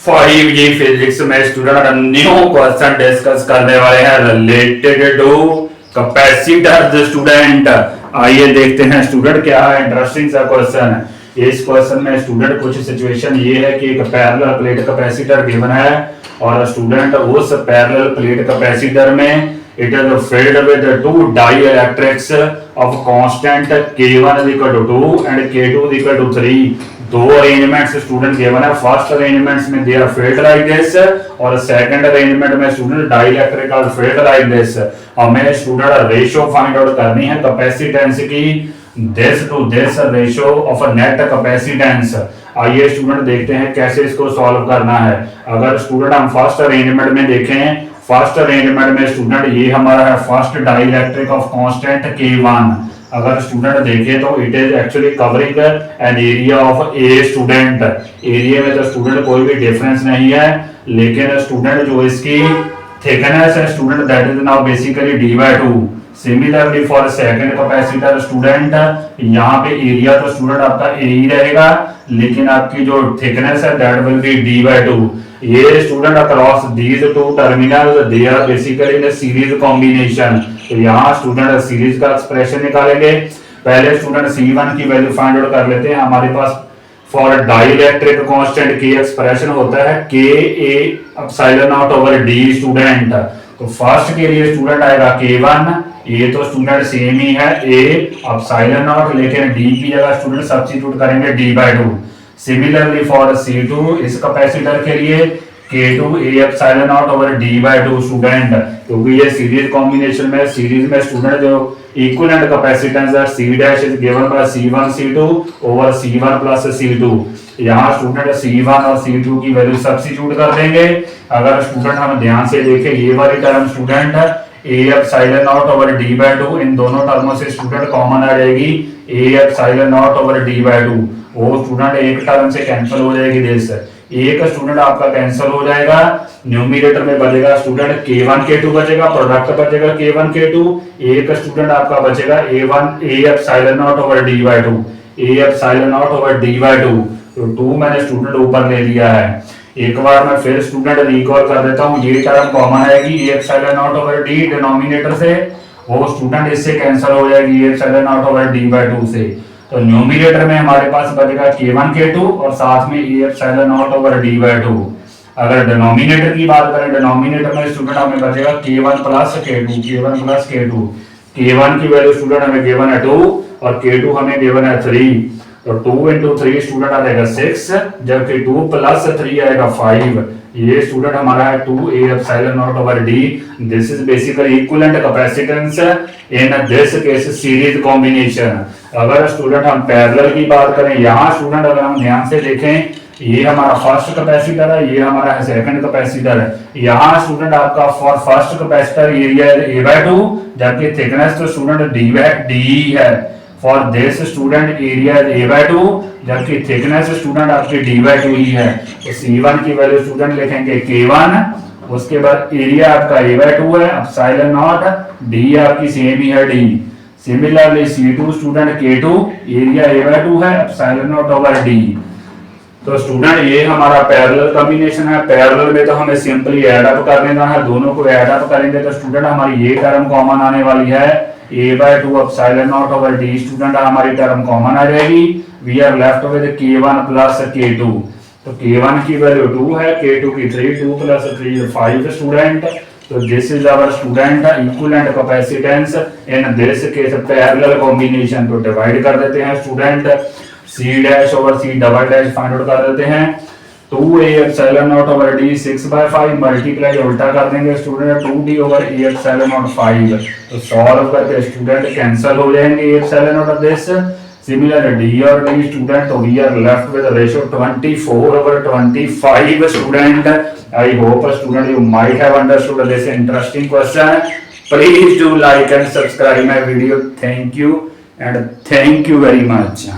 5G physics में student new question discuss करने वाले हैं रिलेटेड टू कैपेसिटर। स्टूडेंट आइए देखते हैं स्टूडेंट क्या है इंटरेस्टिंग सा क्वेश्चन। इस क्वेश्चन में स्टूडेंट कुछ सिचुएशन ये है कि एक पैरेलल प्लेट कैपेसिटर गिवन है और स्टूडेंट उस पैरेलल प्लेट कैपेसिटर में it is filled with two dielectrics of constant K1 = 2 and K2 = 3। दो अरेंजमेंट्स स्टूडेंट गिवन है। फर्स्ट अरेंजमेंट्स में they are filled like this और सेकंड अरेंजमेंट में student dielectric are filled like this. हमें student ratio find out करनी है capacitance की, this to this ratio of net capacitance. आइए student देखते हैं कैसे इसको सॉल्व करना है। अगर स्टूडेंट हम फर्स्ट अरेंजमेंट में देखें, फर्स्ट अरेंजमेंट में स्टूडेंट ये हमारा है first dielectric of constant K1। अगर स्टूडेंट देखें तो it is actually covering an area of a student. Area में तो स्टूडेंट कोई भी डिफरेंस नहीं है, लेकिन स्टूडेंट जो इसकी थिकनेस है student that is now basically d/2। Similarly for second capacitor student यहाँ पे एरिया तो स्टूडेंट आपका ए ही रहेगा, लेकिन आपकी जो थिकनेस है दैट विल बी d/2। ये student across these two terminals they are basically in series combination. तो यहाँ स्टूडेंट सीरीज का एक्सप्रेशन निकालेंगे। पहले स्टूडेंट C1 की वैल्यू फाइंड आउट कर लेते हैं। हमारे पास फॉर डाइलेक्ट्रिक कांस्टेंट की एक्सप्रेशन होता है K/A/0/d स्टूडेंट। तो फर्स्ट के लिए स्टूडेंट आएगा K1, ये तो स्टूडेंट सेम ही है A/0, लेकिन d की जगह स्टूडेंट सब्स्टिट्यूट करेंगे d/2। सिमिलरली फॉर C2 इस कैपेसिटर के लिए K2 A/0/d/2 स्टूडेंट, क्योंकि ये सीरीज कॉम्बिनेशन में सीरीज में स्टूडेंट जो इक्विवेलेंट कैपेसिटेंस है C' is given by C1 C2 over C1 plus C2। यहाँ स्टूडेंट C1 और C2 की वैल्यू सब्स्टिट्यूट कर देंगे। अगर स्टूडेंट हम ध्यान से देखें ये वाली टर्म स्टूडेंट A/0/d/2 इन दोनों टर्मों से स्टूडेंट कॉमन आ जाएगी A/0/d/2। वो स्टूडेंट एक टर्म से कैंसिल हो जाएगी, दिस एक स्टूडेंट आपका कैंसिल हो जाएगा। न्यूमरेटर में बचेगा स्टूडेंट K1 K2 बचेगा, प्रोडक्ट बचेगा K1 K2। एक स्टूडेंट आपका बचेगा A/0/d/2 A/0/d/2। तो 2 मैंने स्टूडेंट ऊपर ले लिया है। एक बार मैं फिर स्टूडेंट रिकॉल कर देता हूँ, ये टर्म कॉमन आएगी A/0/d डिनोमिनेटर से, वो स्टूडेंट इससे कैंसिल हो जाएगी A/0/d/2 से। तो न्यूमरेटर में हमारे पास बचेगा K1 K2 और साथ में A/0/d/2। अगर डिनोमिनेटर की बात करें, डिनोमिनेटर में स्टूडेंट हमें बचेगा K1 प्लस K2। K1 की वैल्यू स्टूडेंट हमें गिवन है 2 और K2 हमें गिवन है 3। तो 2 into 3 स्टूडेंट आ जाएगा 6, जबकि 2 प्लस 3 आएगा 5। ये स्टूडेंट हमारा है 2 A/0/d। This is basically equivalent capacitance in this case series combination. अगर स्टूडेंट हम पैरेलल की बात करें, यहाँ स्टूडेंट अगर हम ध्यान से देखें, ये हमारा फर्स्ट कैपेसिटर है, ये हमारा है सेकंड कैपेसिटर है। यहाँ स्टूडेंट आपका for first capacitor area A/2, जबकि थिकनेस तो स्टूडेंट d है। For this student area A/2, जबकि थिकनेस स्टूडेंट आपकी d/2 ही है। तो C1 की वैल्यू स्टूडेंट लिखेंगे K1, उसके बाद एरिया आपका A/2 है, ε0, d आपकी सेम ही है d। Similarly C2 student K2 area A/2 है, ε0/d। तो स्टूडेंट ये हमारा पैरेलल कॉम्बिनेशन है। पैरेलल में तो हमें सिंपली ऐड अप कर लेना है, दोनों को ऐड अप करेंगे तो स्टूडेंट हमारी ये टर्म कॉमन आने वाली है A/2 ε0/d स्टूडेंट हमारी टर्म कॉमन आ जाएगी। We are left with K1 plus K2। तो K1 की वैल्यू 2 है, K2 की 3, 2 प्लस 3 5 स्टूडेंट। तो this is our student equivalent capacitance in this case parallel combination. तो डिवाइड कर देते हैं student, C' over C" find out कर देते हैं। 2 A/0/d 6/5 मल्टीप्लाई उल्टा कर देंगे स्टूडेंट 2d ओवर A/0/5। तो सॉल्व करके स्टूडेंट कैंसिल हो जाएंगे A/0 दिस। सिमिलर d और d स्टूडेंट, तो we are left with ratio 24/25 student. I hope student you might have understood this interesting question. Please do like and subscribe my video. Thank you and thank you very much.